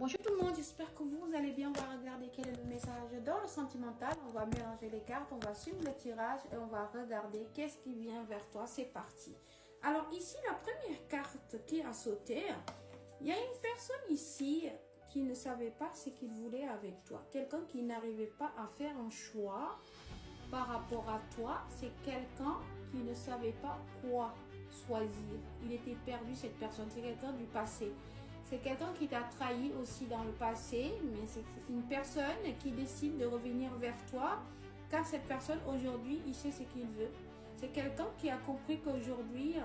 Bonjour tout le monde, j'espère que vous allez bien. On va regarder quel est le message dans le sentimental. On va mélanger les cartes, on va suivre le tirage et on va regarder qu'est-ce qui vient vers toi. C'est parti. Alors ici, la première carte qui a sauté, il y a une personne ici qui ne savait pas ce qu'il voulait avec toi. Quelqu'un qui n'arrivait pas à faire un choix par rapport à toi. C'est quelqu'un qui ne savait pas quoi choisir. Il était perdu, cette personne. C'est quelqu'un du passé. C'est quelqu'un qui t'a trahi aussi dans le passé, mais c'est une personne qui décide de revenir vers toi, car cette personne aujourd'hui, il sait ce qu'il veut. C'est quelqu'un qui a compris qu'aujourd'hui,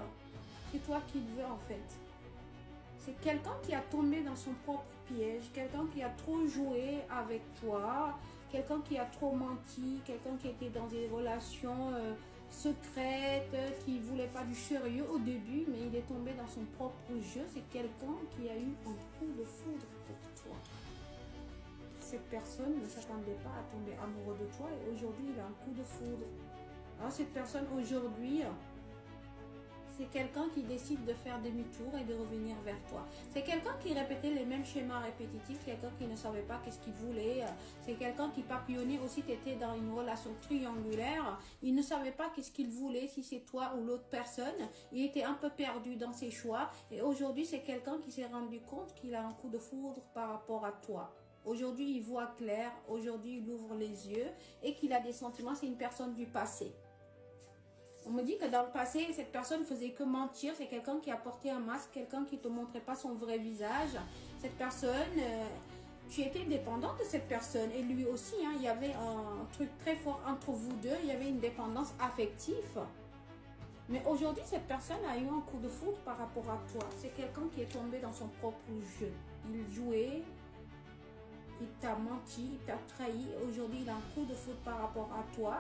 c'est toi qu'il veut en fait. C'est quelqu'un qui a tombé dans son propre piège, quelqu'un qui a trop joué avec toi, quelqu'un qui a trop menti, quelqu'un qui était dans des relations secrètes, qui ne voulait pas du sérieux au début, mais il est tombé dans son propre jeu. C'est quelqu'un qui a eu un coup de foudre pour toi. Cette personne ne s'attendait pas à tomber amoureux de toi et aujourd'hui il a un coup de foudre. Alors cette personne aujourd'hui, c'est quelqu'un qui décide de faire demi-tour et de revenir vers toi. C'est quelqu'un qui répétait les mêmes schémas répétitifs, quelqu'un qui ne savait pas qu'est-ce qu'il voulait. C'est quelqu'un qui papillonnait aussi, tu étais dans une relation triangulaire. Il ne savait pas qu'est-ce qu'il voulait, si c'est toi ou l'autre personne. Il était un peu perdu dans ses choix. Et aujourd'hui, c'est quelqu'un qui s'est rendu compte qu'il a un coup de foudre par rapport à toi. Aujourd'hui, il voit clair. Aujourd'hui, il ouvre les yeux et qu'il a des sentiments. C'est une personne du passé. On me dit que dans le passé, cette personne faisait que mentir. C'est quelqu'un qui a porté un masque, quelqu'un qui ne te montrait pas son vrai visage. Cette personne, tu étais dépendante de cette personne. Et lui aussi, hein, il y avait un truc très fort entre vous deux. Il y avait une dépendance affective. Mais aujourd'hui, cette personne a eu un coup de foudre par rapport à toi. C'est quelqu'un qui est tombé dans son propre jeu. Il jouait, il t'a menti, il t'a trahi. Aujourd'hui, il a un coup de foudre par rapport à toi.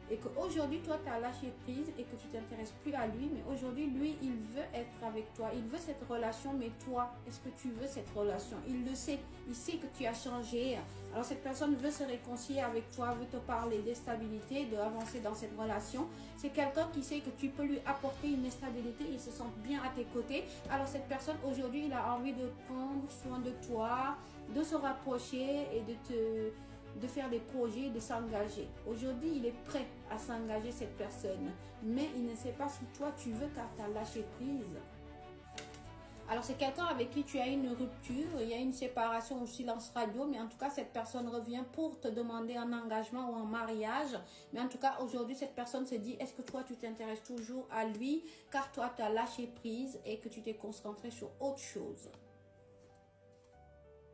Et qu'aujourd'hui, toi, tu as lâché prise et que tu t'intéresses plus à lui. Mais aujourd'hui, lui, il veut être avec toi. Il veut cette relation. Mais toi, est-ce que tu veux cette relation? Il le sait. Il sait que tu as changé. Alors, cette personne veut se réconcilier avec toi, veut te parler de stabilité, d'avancer dans cette relation. C'est quelqu'un qui sait que tu peux lui apporter une stabilité. Il se sent bien à tes côtés. Alors, cette personne, aujourd'hui, il a envie de prendre soin de toi, de se rapprocher et de faire des projets, de s'engager. Aujourd'hui, il est prêt à s'engager, cette personne. Mais il ne sait pas si toi, tu veux, car tu as lâché prise. Alors, c'est quelqu'un avec qui tu as une rupture, il y a une séparation ou silence radio, mais en tout cas, cette personne revient pour te demander un engagement ou un mariage. Mais en tout cas, aujourd'hui, cette personne se dit, est-ce que toi, tu t'intéresses toujours à lui, car toi, tu as lâché prise et que tu t'es concentré sur autre chose.